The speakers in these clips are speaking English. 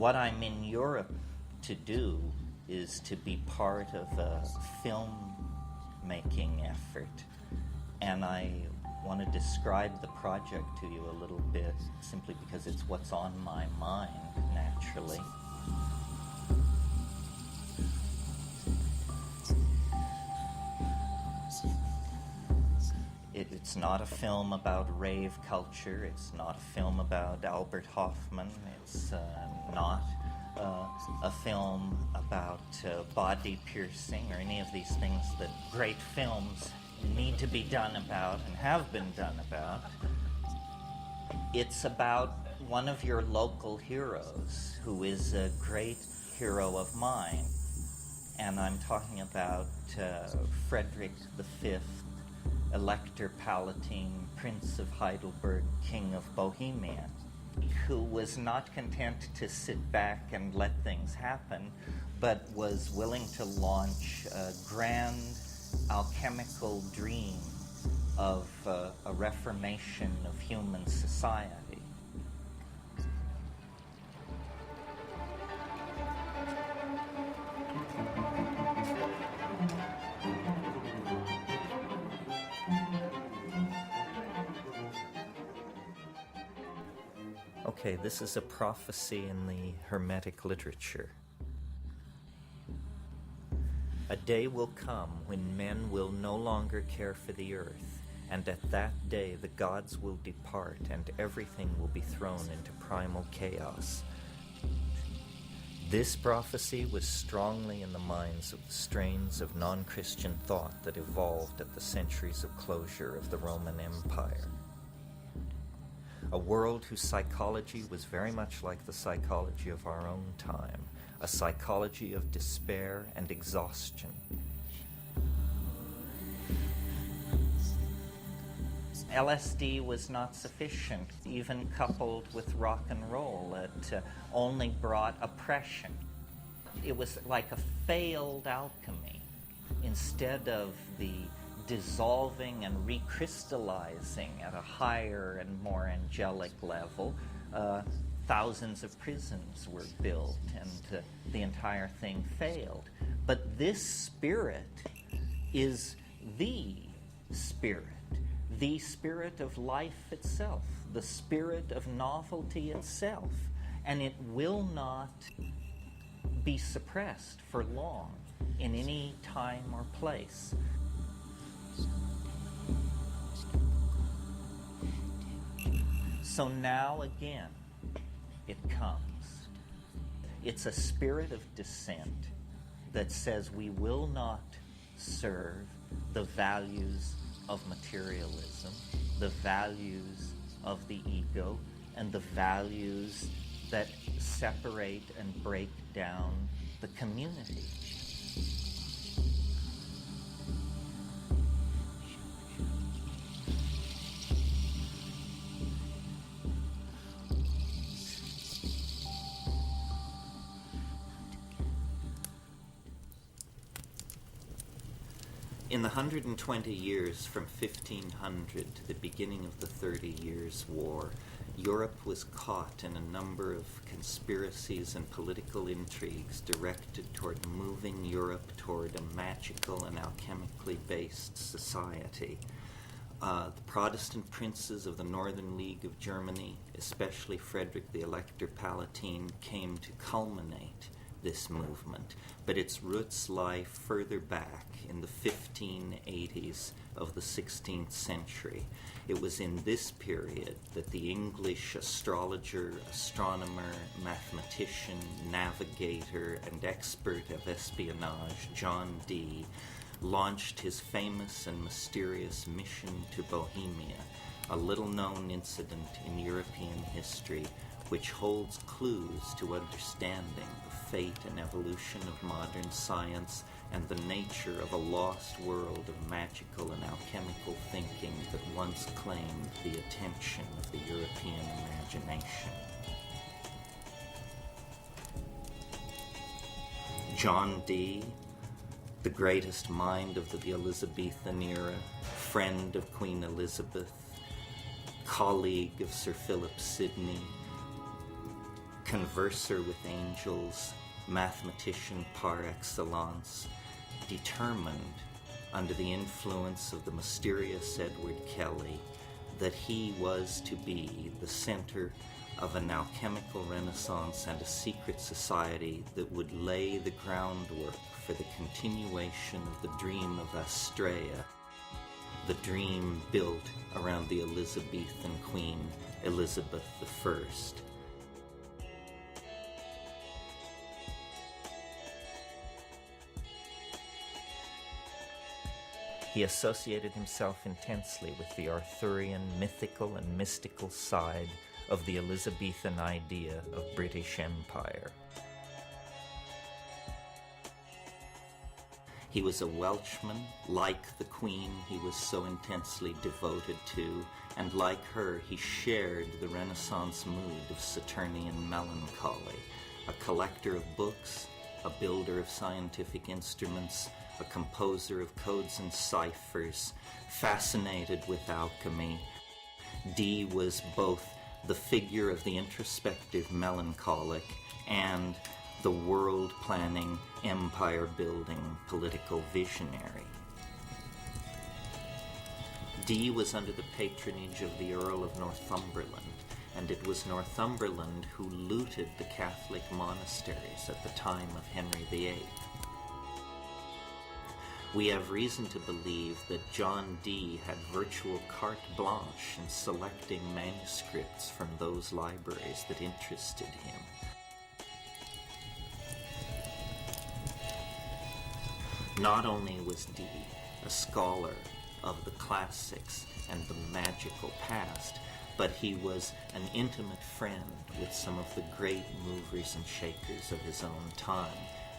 What I'm in Europe to do is to be part of a film-making effort, and I want to describe the project to you a little bit, simply because it's what's on my mind, naturally. It's not a film about rave culture. It's not a film about Albert Hoffman. It's not a film about body piercing or any of these things that great films need to be done about and have been done about. It's about one of your local heroes who is a great hero of mine. And I'm talking about Frederick V, Elector Palatine, Prince of Heidelberg, King of Bohemia, who was not content to sit back and let things happen, but was willing to launch a grand alchemical dream of a reformation of human society. Okay, this is a prophecy in the Hermetic literature. A day will come when men will no longer care for the earth, and at that day the gods will depart and everything will be thrown into primal chaos. This prophecy was strongly in the minds of the strains of non-Christian thought that evolved at the centuries of closure of the Roman Empire. A world whose psychology was very much like the psychology of our own time, a psychology of despair and exhaustion. LSD was not sufficient, even coupled with rock and roll. It only brought oppression. It was like a failed alchemy. Instead of the dissolving and recrystallizing at a higher and more angelic level, thousands of prisons were built and the entire thing failed. But this spirit is the spirit of life itself, the spirit of novelty itself, and it will not be suppressed for long in any time or place. So now again, it comes. It's a spirit of dissent that says we will not serve the values of materialism, the values of the ego, and the values that separate and break down the community. In the 120 years from 1500 to the beginning of the 30 Years' War, Europe was caught in a number of conspiracies and political intrigues directed toward moving Europe toward a magical and alchemically based society. The Protestant princes of the Northern League of Germany, especially Frederick the Elector Palatine, came to culminate this movement, but its roots lie further back in the 1580s of the 16th century. It was in this period that the English astrologer, astronomer, mathematician, navigator, and expert of espionage, John Dee, launched his famous and mysterious mission to Bohemia, a little-known incident in European history which holds clues to understanding the fate and evolution of modern science and the nature of a lost world of magical and alchemical thinking that once claimed the attention of the European imagination. John Dee, the greatest mind of the Elizabethan era, friend of Queen Elizabeth, colleague of Sir Philip Sidney, converser with angels, mathematician par excellence, determined, under the influence of the mysterious Edward Kelly, that he was to be the center of an alchemical renaissance and a secret society that would lay the groundwork for the continuation of the dream of Astrea, the dream built around the Elizabethan Queen Elizabeth I. He associated himself intensely with the Arthurian mythical and mystical side of the Elizabethan idea of British Empire. He was a Welshman, like the Queen he was so intensely devoted to, and like her he shared the Renaissance mood of Saturnian melancholy, a collector of books, a builder of scientific instruments, a composer of codes and ciphers, fascinated with alchemy. Dee was both the figure of the introspective melancholic and the world-planning, empire-building political visionary. Dee was under the patronage of the Earl of Northumberland, and it was Northumberland who looted the Catholic monasteries at the time of Henry VIII. We have reason to believe that John Dee had virtual carte blanche in selecting manuscripts from those libraries that interested him. Not only was Dee a scholar of the classics and the magical past, but he was an intimate friend with some of the great movers and shakers of his own time,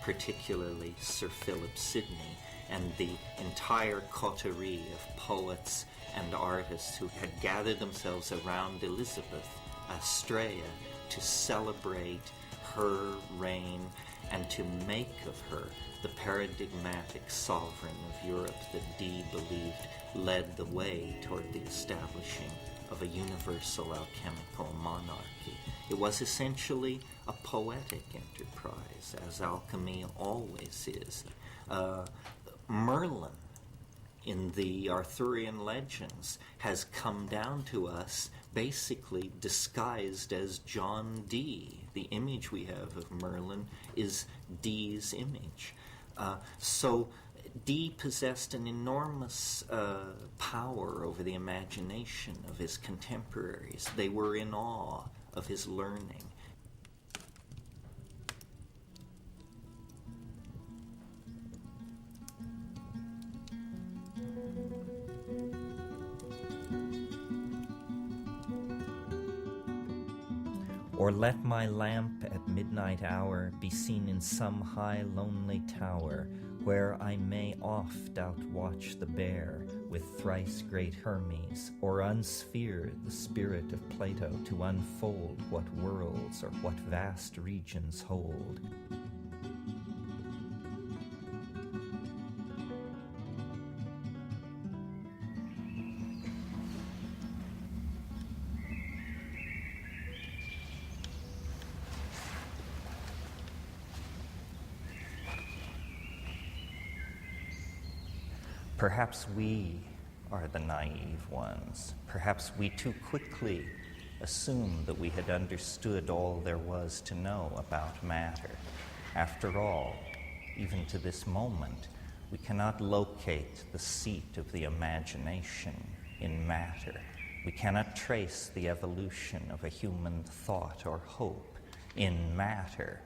particularly Sir Philip Sidney and the entire coterie of poets and artists who had gathered themselves around Elizabeth, Astrea, to celebrate her reign and to make of her the paradigmatic sovereign of Europe that Dee believed led the way toward the establishing of a universal alchemical monarchy. It was essentially a poetic enterprise, as alchemy always is. Merlin, in the Arthurian legends, has come down to us basically disguised as John Dee. The image we have of Merlin is Dee's image. So Dee possessed an enormous power over the imagination of his contemporaries. They were in awe of his learning. Or let my lamp at midnight hour be seen in some high lonely tower, where I may oft outwatch the bear with thrice great Hermes, or unsphere the spirit of Plato to unfold what worlds or what vast regions hold. Perhaps we are the naive ones. Perhaps we too quickly assumed that we had understood all there was to know about matter. After all, even to this moment, we cannot locate the seat of the imagination in matter. We cannot trace the evolution of a human thought or hope in matter.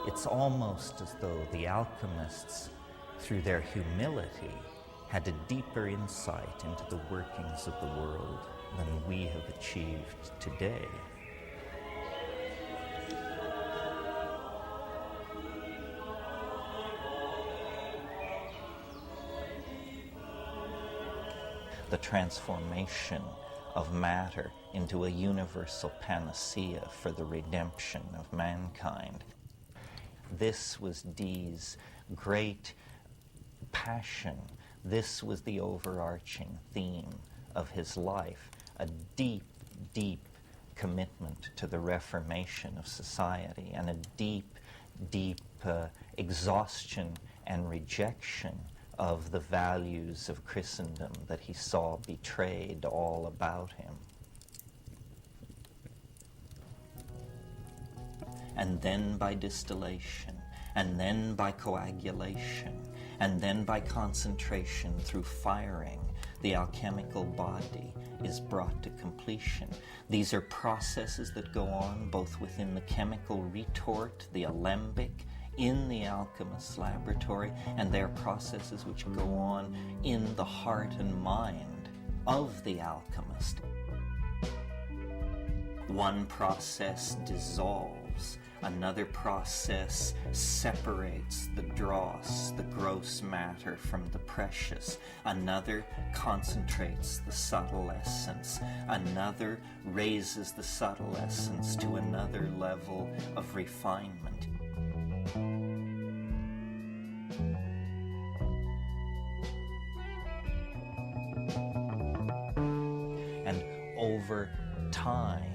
It's almost as though the alchemists, through their humility, had a deeper insight into the workings of the world than we have achieved today. The transformation of matter into a universal panacea for the redemption of mankind. This was Dee's great passion. This was the overarching theme of his life. a deep, deep commitment to the reformation of society and a deep, deep exhaustion and rejection of the values of Christendom that he saw betrayed all about him. And then by distillation, and then by coagulation, and then by concentration through firing, the alchemical body is brought to completion. These are processes that go on both within the chemical retort, the alembic, in the alchemist's laboratory, and they are processes which go on in the heart and mind of the alchemist. One process dissolves, another process separates the dross, the gross matter, from the precious, another concentrates the subtle essence, another raises the subtle essence to another level of refinement. And over time,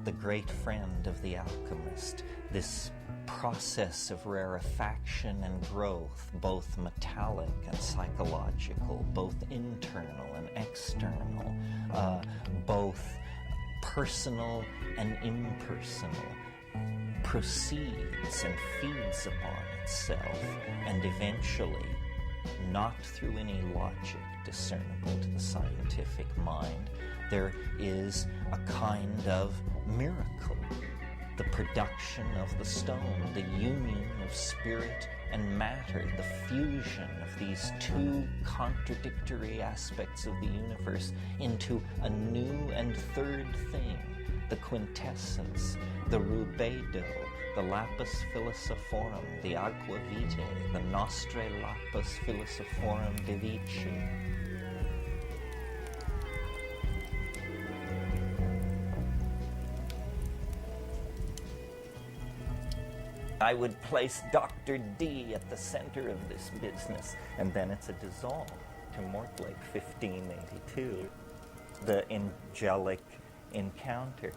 the great friend of the alchemist, this process of rarefaction and growth, both metallic and psychological, both internal and external, both personal and impersonal, proceeds and feeds upon itself, and eventually, not through any logic discernible to the scientific mind, there is a kind of miracle, the production of the stone, the union of spirit and matter, the fusion of these two contradictory aspects of the universe into a new and third thing, the quintessence, the rubedo, the lapis philosophorum, the aqua vitae, the nostre lapis philosophorum vivici. I would place Dr. D at the center of this business, and then it's a dissolve to Mortlake, 1582, the angelic encounter.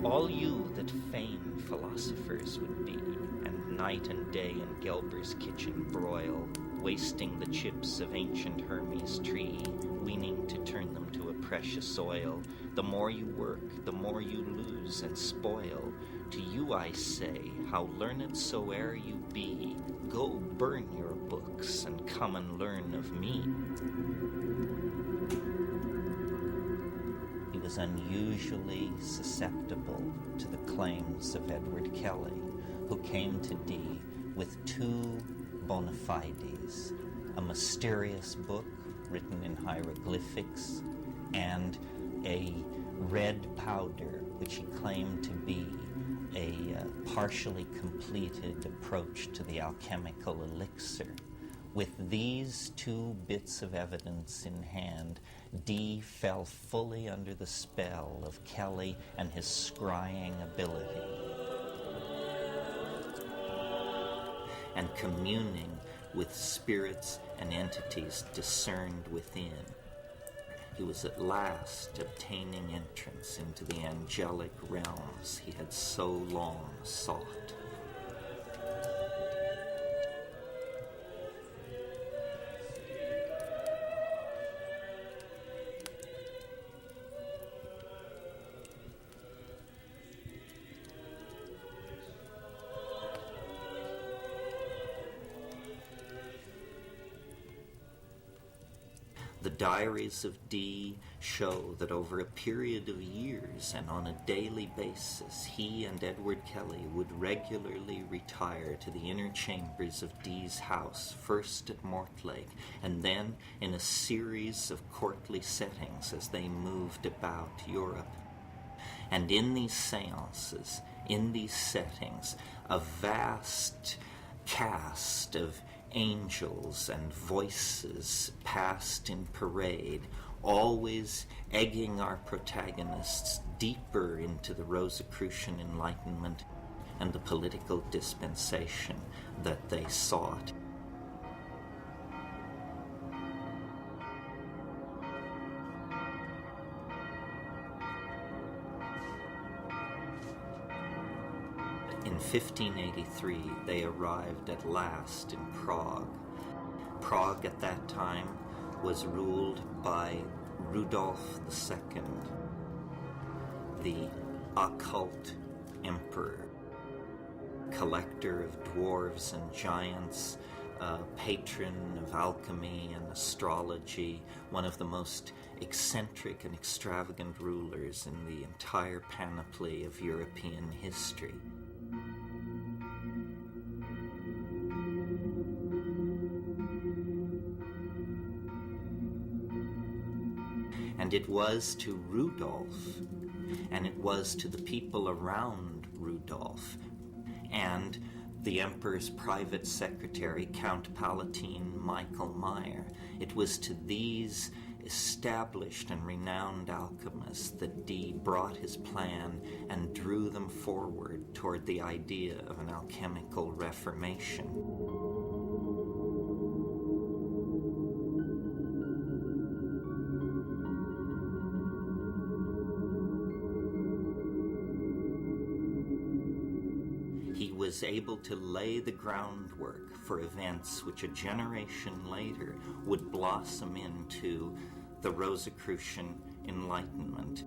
All you that fain philosophers would be, and night and day in Gelber's kitchen broil, wasting the chips of ancient Hermes' tree, weaning to turn them to a precious oil, the more you work, the more you lose and spoil. To you I say, how learned soe'er you be, go burn your books and come and learn of me. Was unusually susceptible to the claims of Edward Kelly, who came to Dee with two bona fides, a mysterious book written in hieroglyphics and a red powder which he claimed to be a partially completed approach to the alchemical elixir. With these two bits of evidence in hand, Dee fell fully under the spell of Kelly and his scrying ability. And communing with spirits and entities discerned within, he was at last obtaining entrance into the angelic realms he had so long sought. The diaries of Dee show that over a period of years and on a daily basis, he and Edward Kelly would regularly retire to the inner chambers of Dee's house, first at Mortlake, and then in a series of courtly settings as they moved about Europe. And in these seances, in these settings, a vast cast of angels and voices passed in parade, always egging our protagonists deeper into the Rosicrucian Enlightenment and the political dispensation that they sought. In 1583, they arrived at last in Prague. Prague at that time was ruled by Rudolf II, the occult emperor, collector of dwarves and giants, patron of alchemy and astrology, one of the most eccentric and extravagant rulers in the entire panoply of European history. And it was to Rudolf, and it was to the people around Rudolf, and the emperor's private secretary, Count Palatine Michael Meyer, it was to these established and renowned alchemists that Dee brought his plan and drew them forward toward the idea of an alchemical reformation. He was able to lay the groundwork for events which a generation later would blossom into the Rosicrucian Enlightenment.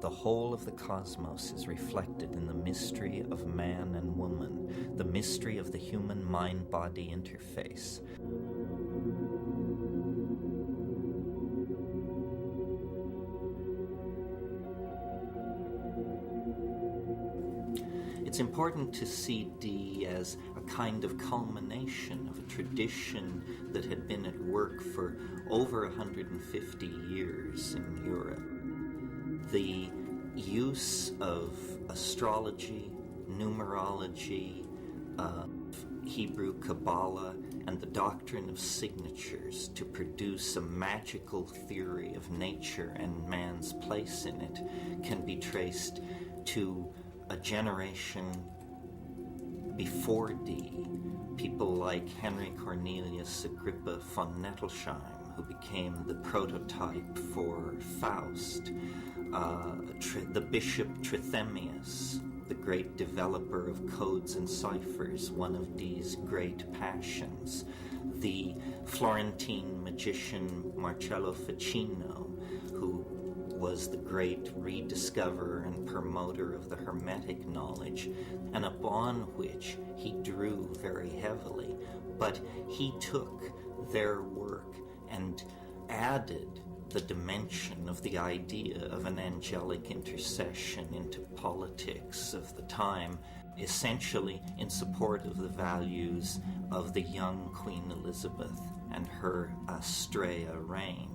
The whole of the cosmos is reflected in the mystery of man and woman, the mystery of the human mind-body interface. It's important to see Dee as a kind of culmination of a tradition that had been at work for over 150 years in Europe. The use of astrology, numerology, Hebrew Kabbalah, and the doctrine of signatures to produce a magical theory of nature and man's place in it can be traced to a generation before Dee. People like Henry Cornelius Agrippa von Nettelsheim, who became the prototype for Faust, the Bishop Trithemius, the great developer of codes and ciphers, one of Dee's great passions, the Florentine magician Marcello Ficino, who was the great rediscoverer and promoter of the Hermetic knowledge, and upon which he drew very heavily. But he took their work and added the dimension of the idea of an angelic intercession into politics of the time, essentially in support of the values of the young Queen Elizabeth and her Astrea reign.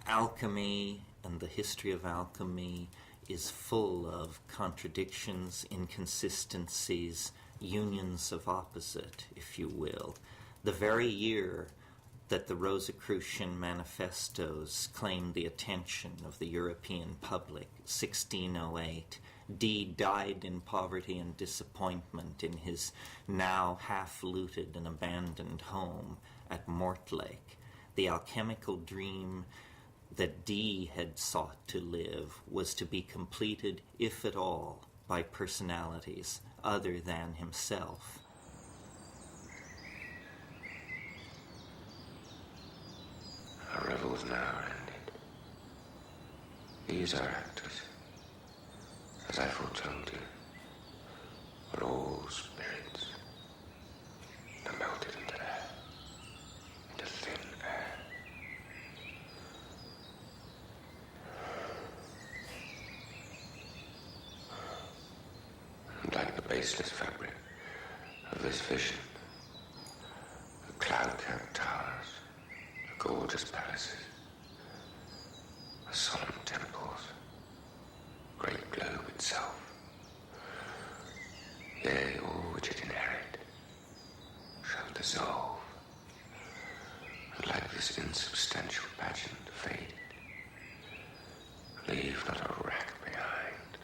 Alchemy and the history of alchemy is full of contradictions, inconsistencies, unions of opposite, if you will. The very year that the Rosicrucian manifestos claimed the attention of the European public, 1608, Dee died in poverty and disappointment in his now half-looted and abandoned home at Mortlake. The alchemical dream that Dee had sought to live was to be completed, if at all, by personalities other than himself. Our revels now are ended. These are actors, as I foretold you, are all spirits that melted into air, into thin air. And like the baseless fabric of this vision, the cloud-capped towers, the gorgeous palaces, the solemn temples, great globe itself, yea, all which it inherit, shall dissolve, and like this insubstantial pageant fade, leave not a rack behind.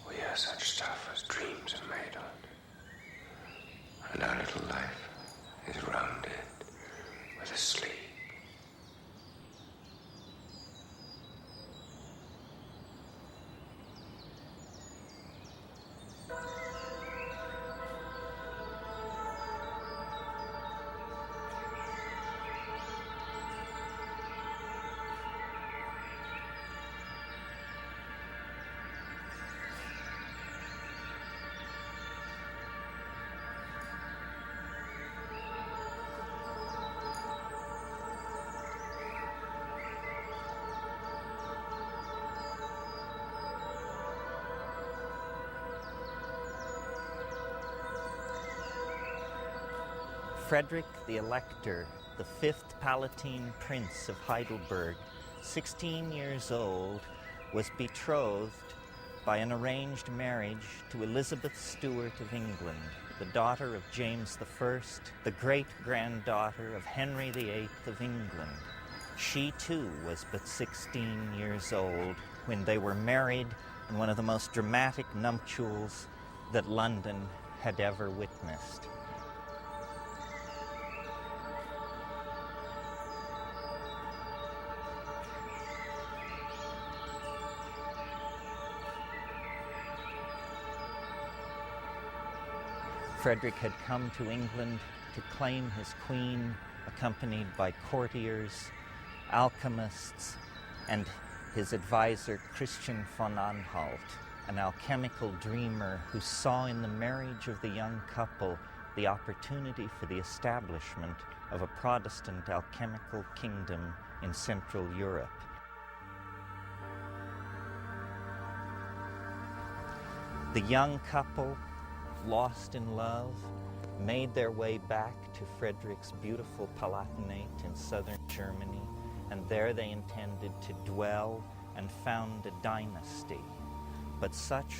We are such stuff as dreams are made on, and our little life is rounded with a sleep. Frederick the Elector, the fifth Palatine Prince of Heidelberg, 16 years old, was betrothed by an arranged marriage to Elizabeth Stuart of England, the daughter of James I, the great-granddaughter of Henry VIII of England. She too was but 16 years old when they were married in one of the most dramatic nuptials that London had ever witnessed. Frederick had come to England to claim his queen, accompanied by courtiers, alchemists, and his advisor Christian von Anhalt, an alchemical dreamer who saw in the marriage of the young couple the opportunity for the establishment of a Protestant alchemical kingdom in Central Europe. The young couple, lost in love, made their way back to Frederick's beautiful Palatinate in southern Germany, and there they intended to dwell and found a dynasty. But such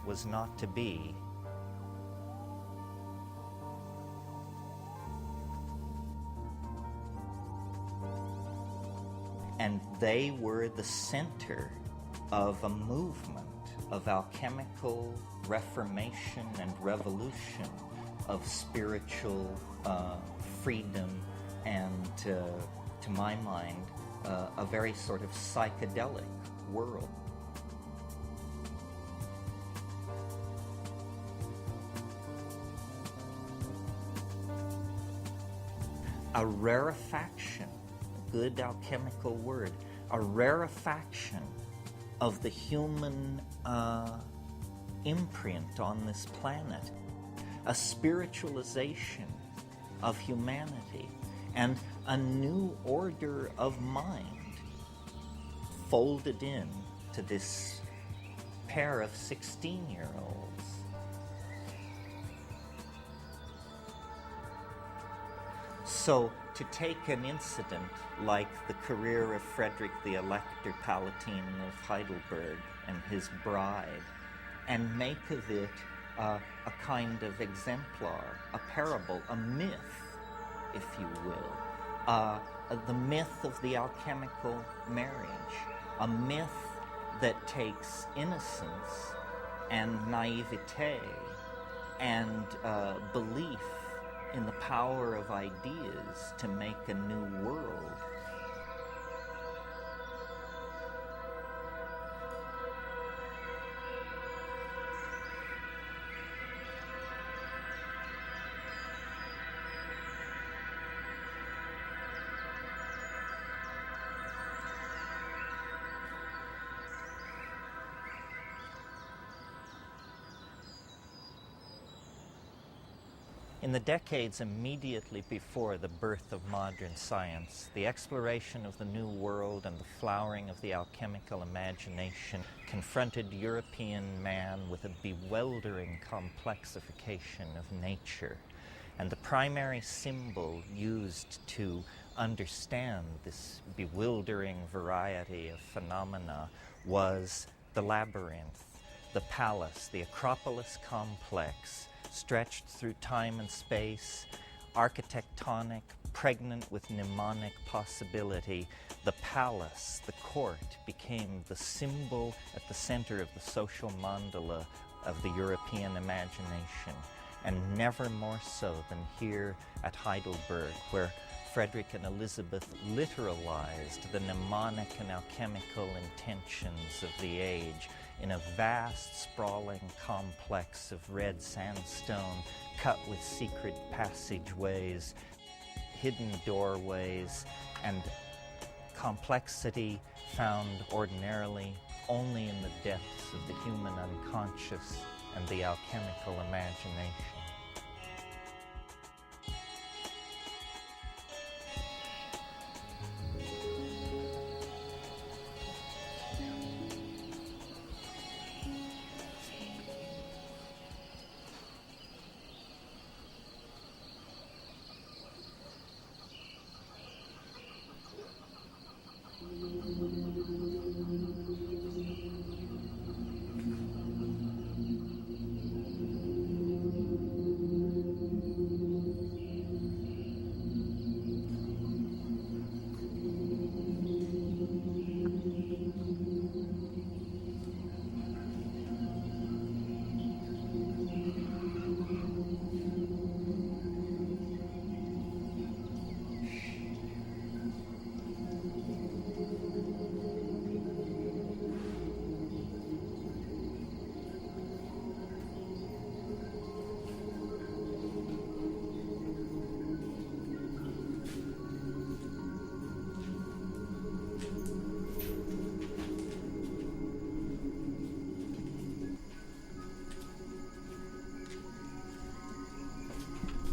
was not to be. And they were the center of a movement of alchemical reformation and revolution, of spiritual freedom, and to my mind, a very sort of psychedelic world. A rarefaction, a good alchemical word, a rarefaction of the human imprint on this planet, a spiritualization of humanity, and a new order of mind folded in to this pair of 16-year-olds. So to take an incident like the career of Frederick the Elector, Palatine of Heidelberg, and his bride, and make of it a kind of exemplar, a parable, a myth, if you will, the myth of the alchemical marriage, a myth that takes innocence and naivete and belief in the power of ideas to make a new world In the decades immediately before the birth of modern science, the exploration of the New World and the flowering of the alchemical imagination confronted European man with a bewildering complexification of nature. And the primary symbol used to understand this bewildering variety of phenomena was the labyrinth, the palace, the Acropolis complex, stretched through time and space, architectonic, pregnant with mnemonic possibility. The palace, the court, became the symbol at the center of the social mandala of the European imagination, and never more so than here at Heidelberg, where Frederick and Elizabeth literalized the mnemonic and alchemical intentions of the age in a vast, sprawling complex of red sandstone cut with secret passageways, hidden doorways, and complexity found ordinarily only in the depths of the human unconscious and the alchemical imagination.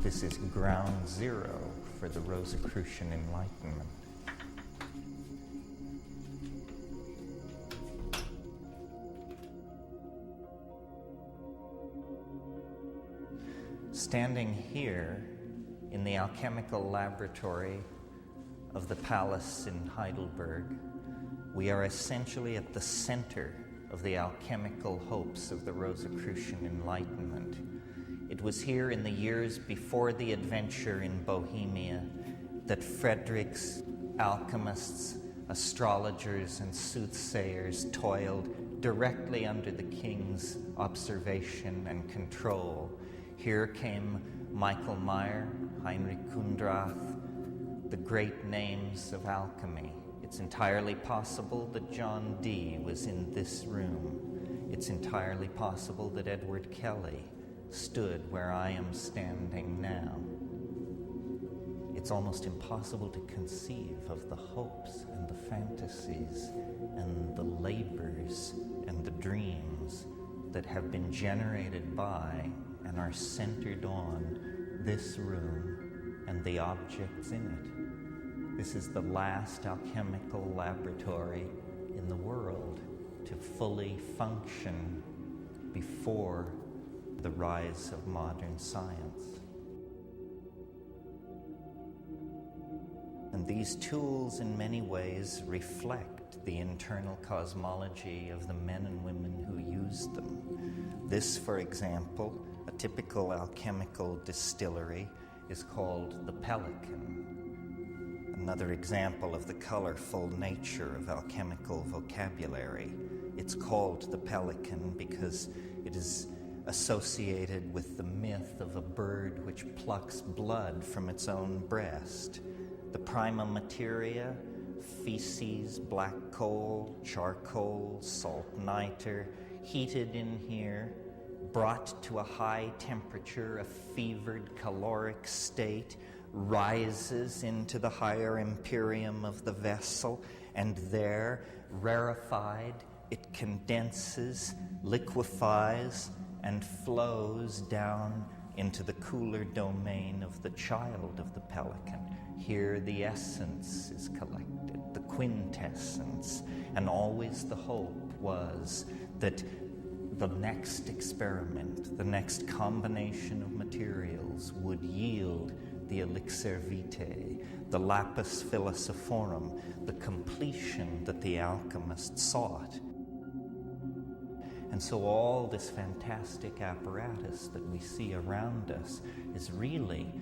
This is ground zero for the Rosicrucian Enlightenment. Standing here in the alchemical laboratory of the palace in Heidelberg, we are essentially at the center of the alchemical hopes of the Rosicrucian Enlightenment. It was here in the years before the adventure in Bohemia that Frederick's alchemists, astrologers, and soothsayers toiled directly under the king's observation and control. Here came Michael Meyer, Heinrich Kundrath, the great names of alchemy. It's entirely possible that John Dee was in this room. It's entirely possible that Edward Kelly stood where I am standing now. It's almost impossible to conceive of the hopes and the fantasies and the labors and the dreams that have been generated by and are centered on this room and the objects in it. This is the last alchemical laboratory in the world to fully function before the rise of modern science. And these tools in many ways reflect the internal cosmology of the men and women who used them. This, for example, a typical alchemical distillery, is called the Pelican. Another example of the colorful nature of alchemical vocabulary. It's called the Pelican because it is associated with the myth of a bird which plucks blood from its own breast. The prima materia, feces, black coal, charcoal, salt niter, heated in here, brought to a high temperature, a fevered caloric state, rises into the higher empyreum of the vessel, and there, rarefied, it condenses, liquefies, and flows down into the cooler domain of the child of the pelican. Here the essence is collected, the quintessence, and always the hope was that the next experiment, the next combination of materials would yield the elixir vitae, the lapis philosophorum, the completion that the alchemist sought. And so all this fantastic apparatus that we see around us is really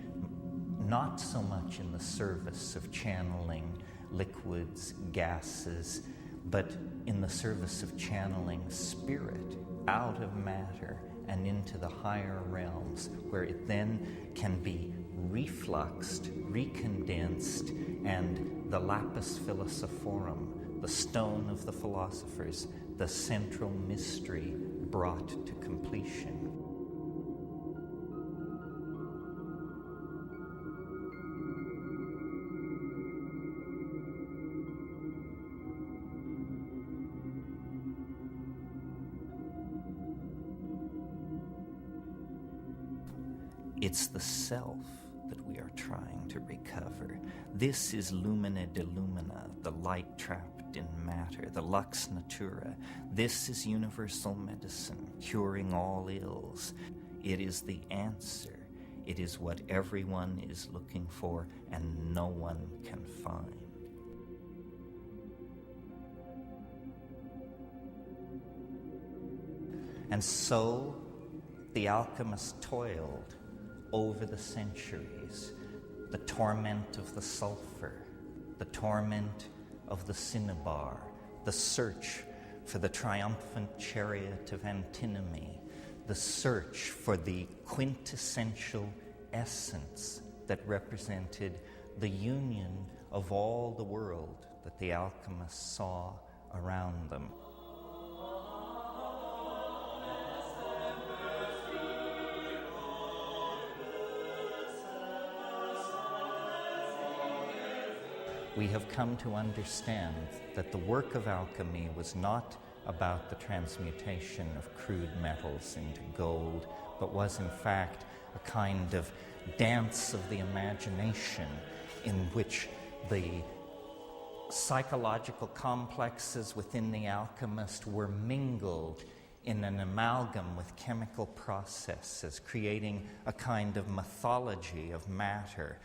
not so much in the service of channeling liquids, gases, but in the service of channeling spirit out of matter and into the higher realms, where it then can be refluxed, recondensed, and the lapis philosophorum, the stone of the philosophers, the central mystery, brought to completion. It's the self that we are trying to recover. This is lumina de lumina, the light trapped in matter, the lux natura. This is universal medicine, curing all ills. It is the answer. It is what everyone is looking for and no one can find. And so the alchemist toiled over the centuries, the torment of the sulfur, the torment of the cinnabar, the search for the triumphant chariot of antinomy, the search for the quintessential essence that represented the union of all the world that the alchemists saw around them. We have come to understand that the work of alchemy was not about the transmutation of crude metals into gold, but was in fact a kind of dance of the imagination in which the psychological complexes within the alchemist were mingled in an amalgam with chemical processes, creating a kind of mythology of matter,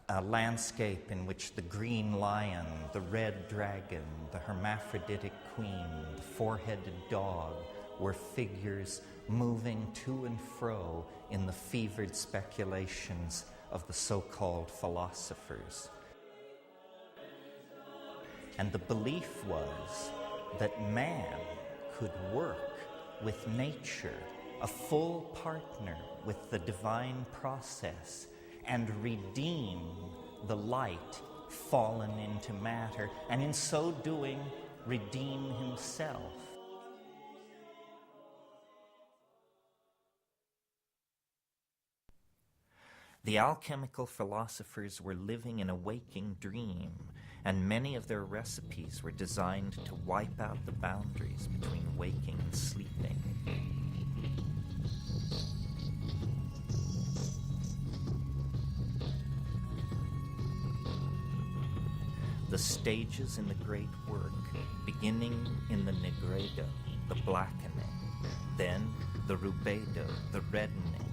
a landscape in which the green lion, the red dragon, the hermaphroditic queen, the four-headed dog were figures moving to and fro in the fevered speculations of the so-called philosophers. And the belief was that man could work with nature, a full partner with the divine process, and redeem the light fallen into matter, and in so doing, redeem himself. The alchemical philosophers were living in a waking dream, and many of their recipes were designed to wipe out the boundaries between waking and sleeping. The stages in the great work, beginning in the negredo, the blackening, then the rubedo, the reddening,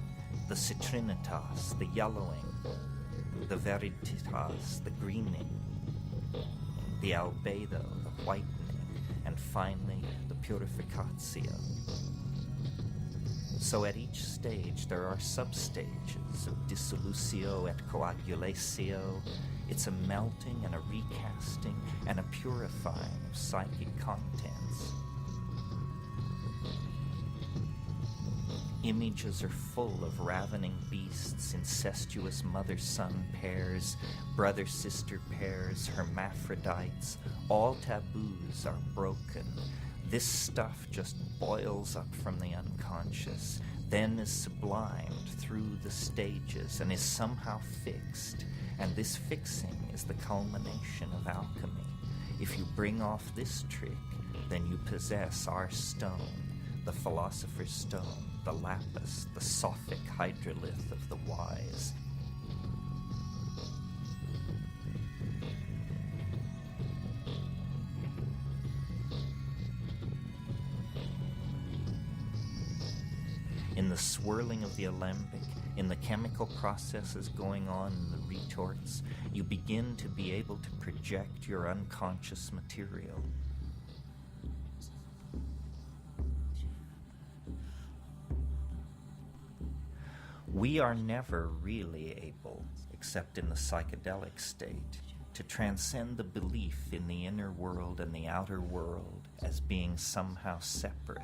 the citrinitas, the yellowing, the veriditas, the greening, the albedo, the whitening, and finally the purificatio. So at each stage there are substages of dissolutio et coagulatio. It's a melting and a recasting and a purifying of psychic contents. Images are full of ravening beasts, incestuous mother-son pairs, brother-sister pairs, hermaphrodites. All taboos are broken. This stuff just boils up from the unconscious, then is sublimed through the stages and is somehow fixed. And this fixing is the culmination of alchemy. If you bring off this trick, then you possess our stone, the philosopher's stone. the lapis, the Sophic hydrolith of the wise. In the swirling of the alembic, in the chemical processes going on in the retorts, you begin to be able to project your unconscious material. We are never really able, except in the psychedelic state, to transcend the belief in the inner world and the outer world as being somehow separate.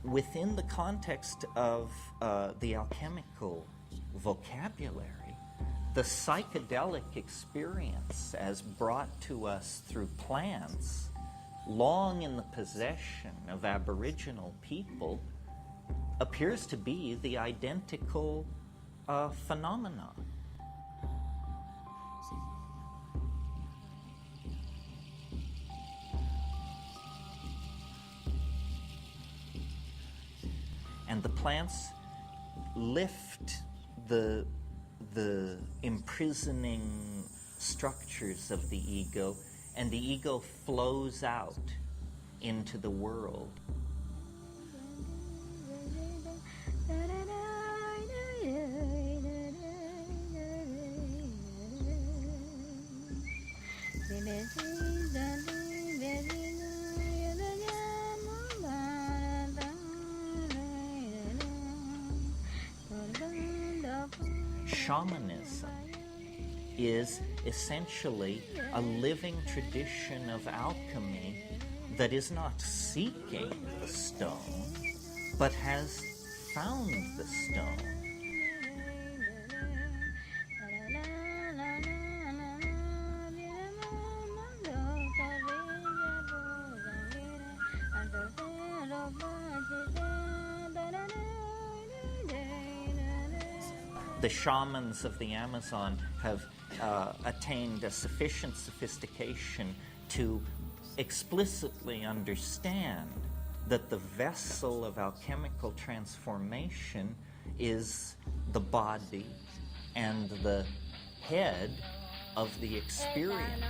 Within the context of the alchemical vocabulary, the psychedelic experience as brought to us through plants, long in the possession of Aboriginal people, appears to be the identical phenomenon. And the plants lift the imprisoning structures of the ego, and the ego flows out into the world. Shamanism is essentially a living tradition of alchemy that is not seeking the stone, but has found the stone. The shamans of the Amazon have attained a sufficient sophistication to explicitly understand that the vessel of alchemical transformation is the body and the head of the experience.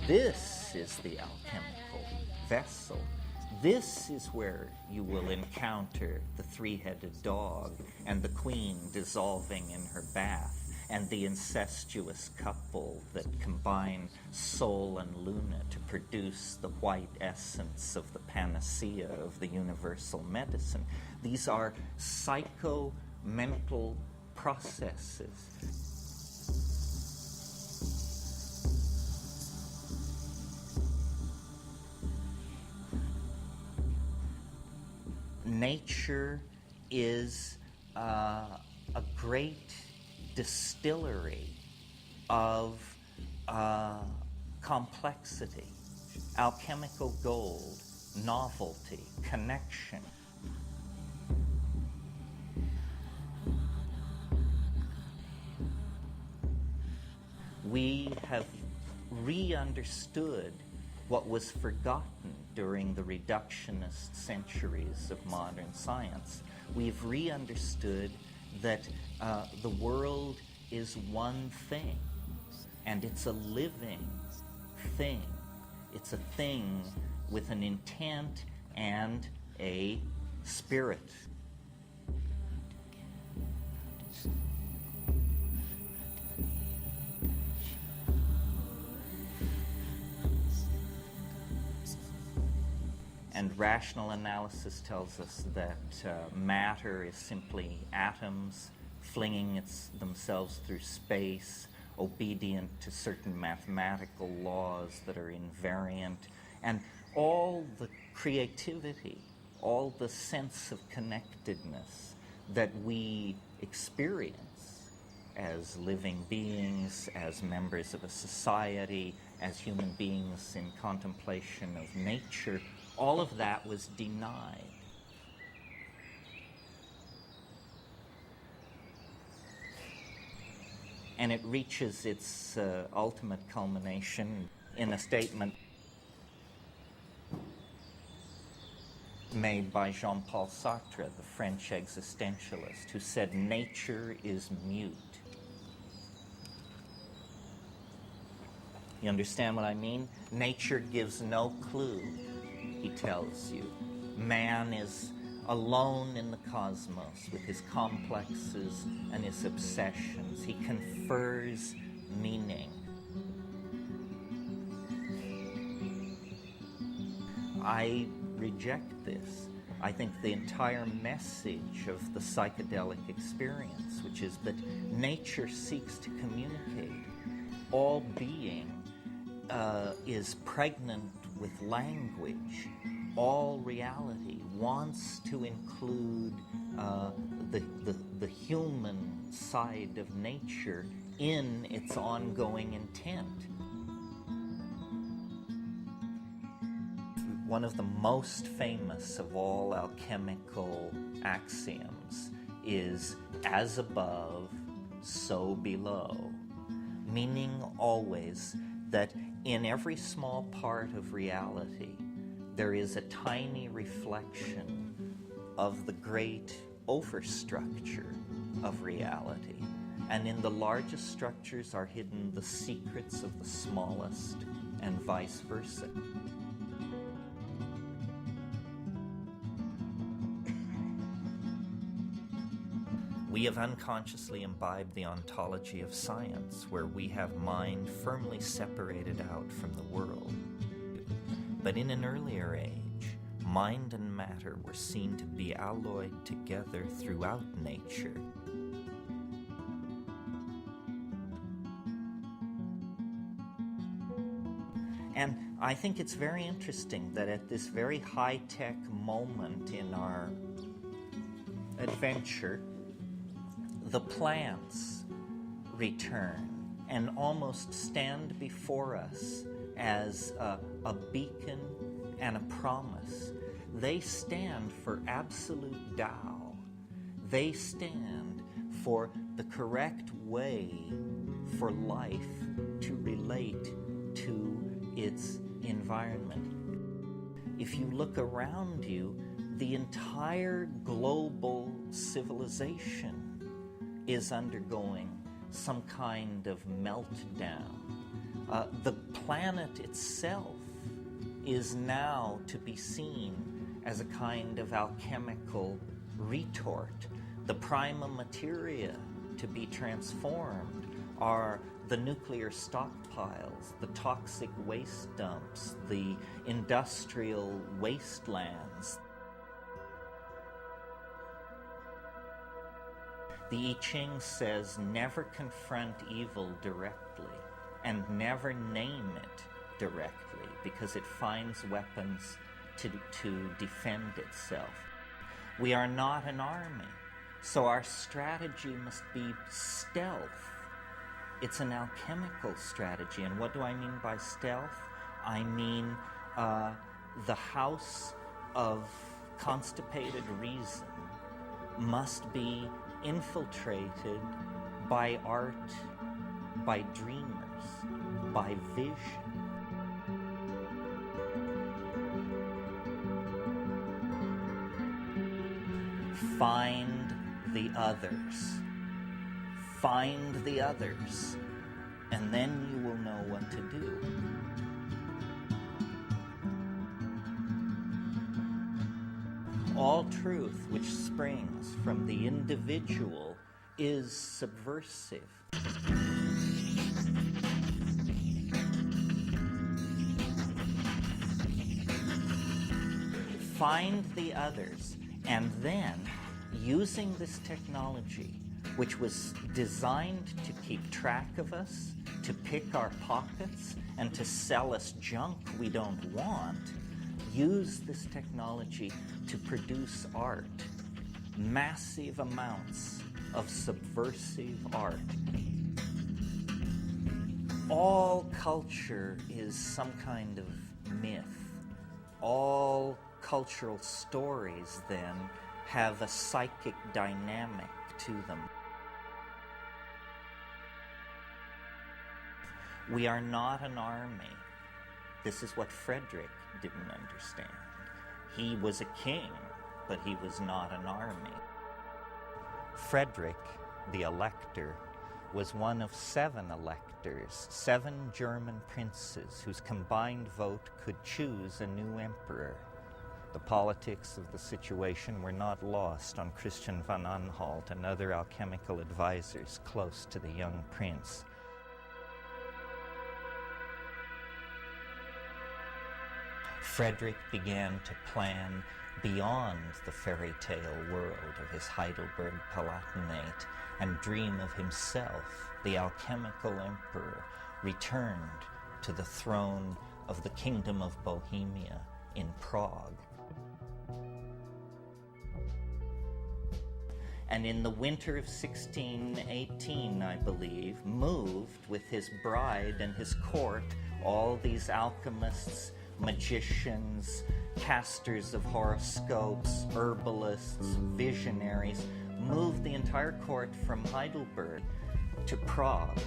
This is the alchemical vessel. This is where you will encounter the three-headed dog and the queen dissolving in her bath and the incestuous couple that combine Sol and Luna to produce the white essence of the panacea of the universal medicine. These are psycho-mental processes. Nature is a great distillery of complexity, alchemical gold, novelty, connection. We have re-understood what was forgotten during the reductionist centuries of modern science. We've re-understood that the world is one thing, and it's a living thing. It's a thing with an intent and a spirit. And rational analysis tells us that matter is simply atoms flinging themselves through space, obedient to certain mathematical laws that are invariant. And all the creativity, all the sense of connectedness that we experience as living beings, as members of a society, as human beings in contemplation of nature, all of that was denied. And it reaches its ultimate culmination in a statement made by Jean-Paul Sartre, the French existentialist, who said, "Nature is mute." You understand what I mean? Nature gives no clue, he tells you. Man is alone in the cosmos with his complexes and his obsessions. He confers meaning. I reject this. I think the entire message of the psychedelic experience, which is that nature seeks to communicate. All being is pregnant with language. All reality wants to include the human side of nature in its ongoing intent. One of the most famous of all alchemical axioms is "as above, so below," meaning always that in every small part of reality there is a tiny reflection of the great overstructure of reality, and in the largest structures are hidden the secrets of the smallest, and vice versa. We have unconsciously imbibed the ontology of science, where we have mind firmly separated out from the world. But in an earlier age, mind and matter were seen to be alloyed together throughout nature. And I think it's very interesting that at this very high-tech moment in our adventure, the plants return and almost stand before us as a beacon and a promise. They stand for absolute Tao. They stand for the correct way for life to relate to its environment. If you look around you, the entire global civilization is undergoing some kind of meltdown. The planet itself is now to be seen as a kind of alchemical retort. The prima materia to be transformed are the nuclear stockpiles, the toxic waste dumps, the industrial wastelands. The I Ching says, never confront evil directly and never name it directly, because it finds weapons to defend itself. We are not an army, so our strategy must be stealth. It's an alchemical strategy. And what do I mean by stealth? I mean the house of constipated reason must be infiltrated by art, by dreamers, by vision. Find the others. Find the others, and then you will know what to do. All truth which springs from the individual is subversive. Find the others, and then, using this technology, which was designed to keep track of us, to pick our pockets, and to sell us junk we don't want, use this technology to produce art. Massive amounts of subversive art. All culture is some kind of myth. All cultural stories, then, have a psychic dynamic to them. We are not an army. This is what Frederick didn't understand. He was a king, but he was not an army. Frederick, the elector, was one of 7 electors, 7 German princes whose combined vote could choose a new emperor. The politics of the situation were not lost on Christian von Anhalt and other alchemical advisors close to the young prince. Frederick began to plan beyond the fairy tale world of his Heidelberg Palatinate and dream of himself, the alchemical emperor, returned to the throne of the Kingdom of Bohemia in Prague. And in the winter of 1618, I believe, moved with his bride and his court, all these alchemists, magicians, casters of horoscopes, herbalists, visionaries, moved the entire court from Heidelberg to Prague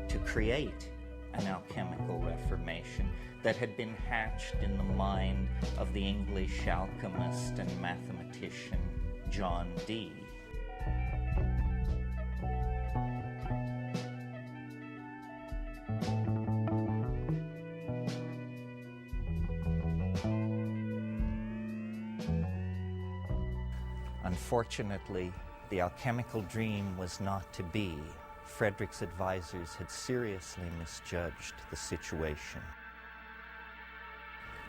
to create an alchemical reformation that had been hatched in the mind of the English alchemist and mathematician John Dee. Unfortunately, the alchemical dream was not to be. Frederick's advisors had seriously misjudged the situation.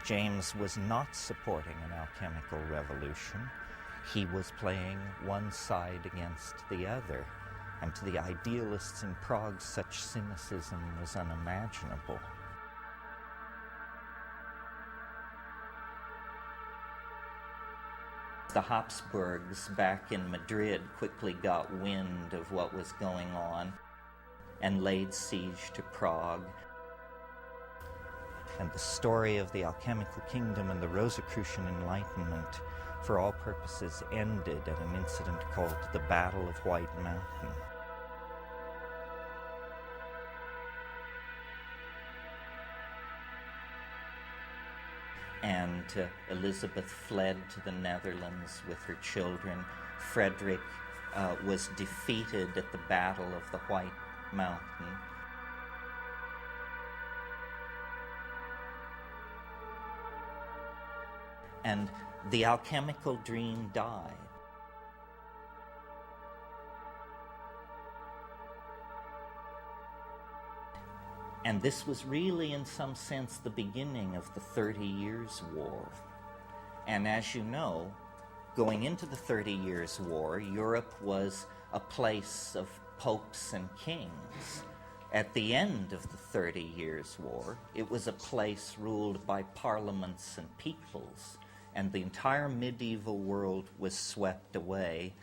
James was not supporting an alchemical revolution. He was playing one side against the other, and to the idealists in Prague, such cynicism was unimaginable. The Habsburgs back in Madrid quickly got wind of what was going on and laid siege to Prague. And the story of the alchemical kingdom and the Rosicrucian Enlightenment, for all purposes, ended at an incident called the Battle of White Mountain. And Elizabeth fled to the Netherlands with her children. Frederick was defeated at the Battle of the White Mountain. And the alchemical dream died. And this was really, in some sense, the beginning of the 30 Years' War. And as you know, going into the 30 Years' War, Europe was a place of popes and kings. At the end of the 30 Years' War, it was a place ruled by parliaments and peoples, and the entire medieval world was swept away.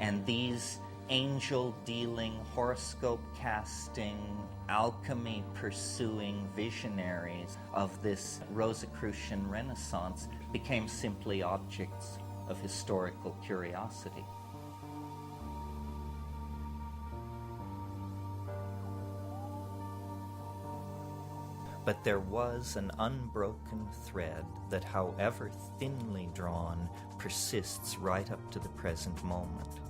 And these angel-dealing, horoscope-casting, alchemy-pursuing visionaries of this Rosicrucian Renaissance became simply objects of historical curiosity. But there was an unbroken thread that, however thinly drawn, persists right up to the present moment.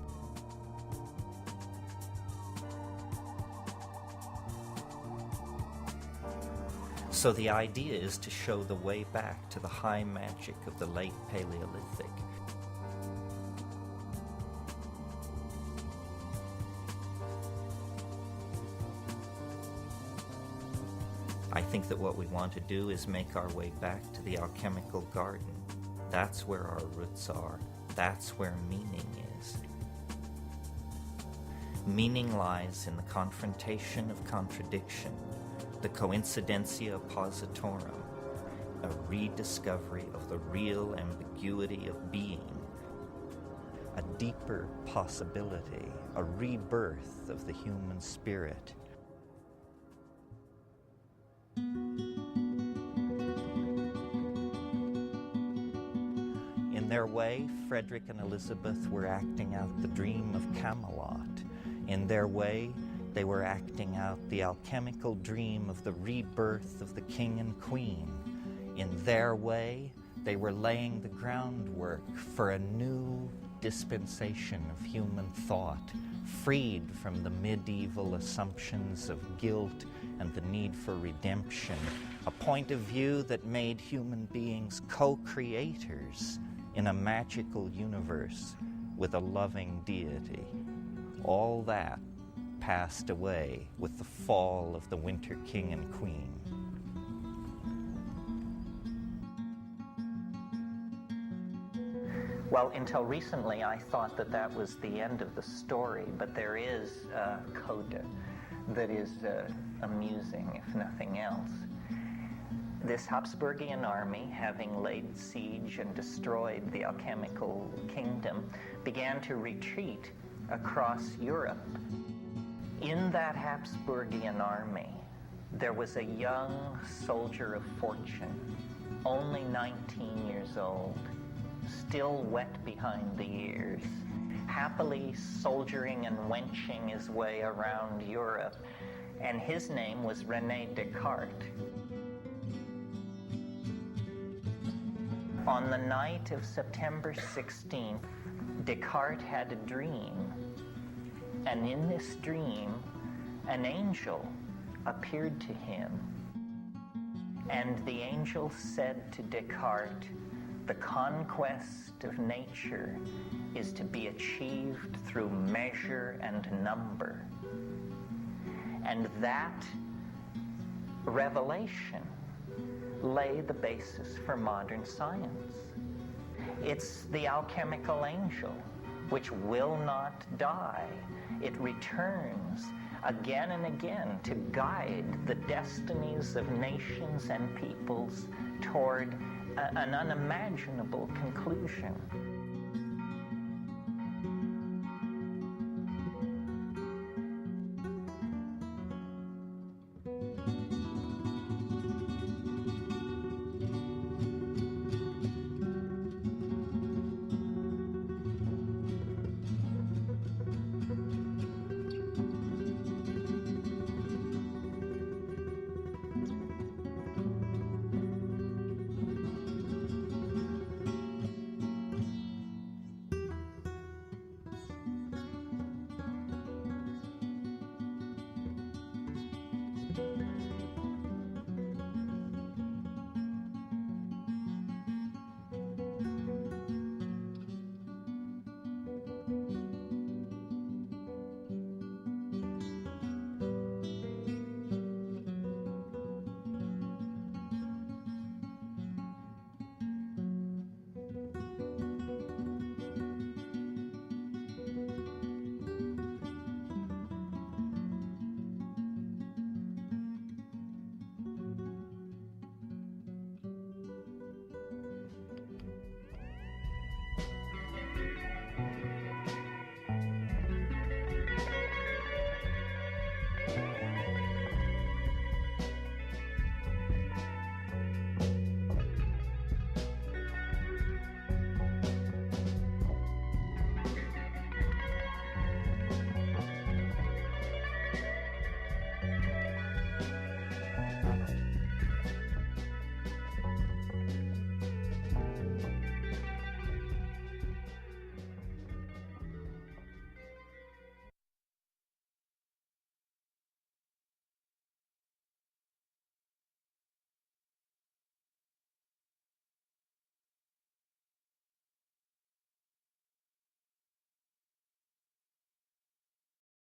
So the idea is to show the way back to the high magic of the late Paleolithic. I think that what we want to do is make our way back to the alchemical garden. That's where our roots are. That's where meaning is. Meaning lies in the confrontation of contradiction, the coincidentia oppositorum, a rediscovery of the real ambiguity of being, a deeper possibility, a rebirth of the human spirit. In In their way, Frederick and Elizabeth were acting out the dream of Camelot. In their way, they were acting out the alchemical dream of the rebirth of the king and queen. In their way, they were laying the groundwork for a new dispensation of human thought, freed from the medieval assumptions of guilt and the need for redemption, a point of view that made human beings co-creators in a magical universe with a loving deity. All that passed away with the fall of the Winter King and Queen. Well, until recently, I thought that that was the end of the story, but there is a coda that is amusing, if nothing else. This Habsburgian army, having laid siege and destroyed the Alchemical kingdom, began to retreat across Europe. In that Habsburgian army, there was a young soldier of fortune, only 19 years old, still wet behind the ears, happily soldiering and wenching his way around Europe, and his name was René Descartes. On the night of September 16th, Descartes had a dream, and in this dream, an angel appeared to him, and the angel said to Descartes, "The conquest of nature is to be achieved through measure and number." And that revelation lay the basis for modern science. It's the alchemical angel, which will not die. It returns again and again to guide the destinies of nations and peoples toward an unimaginable conclusion.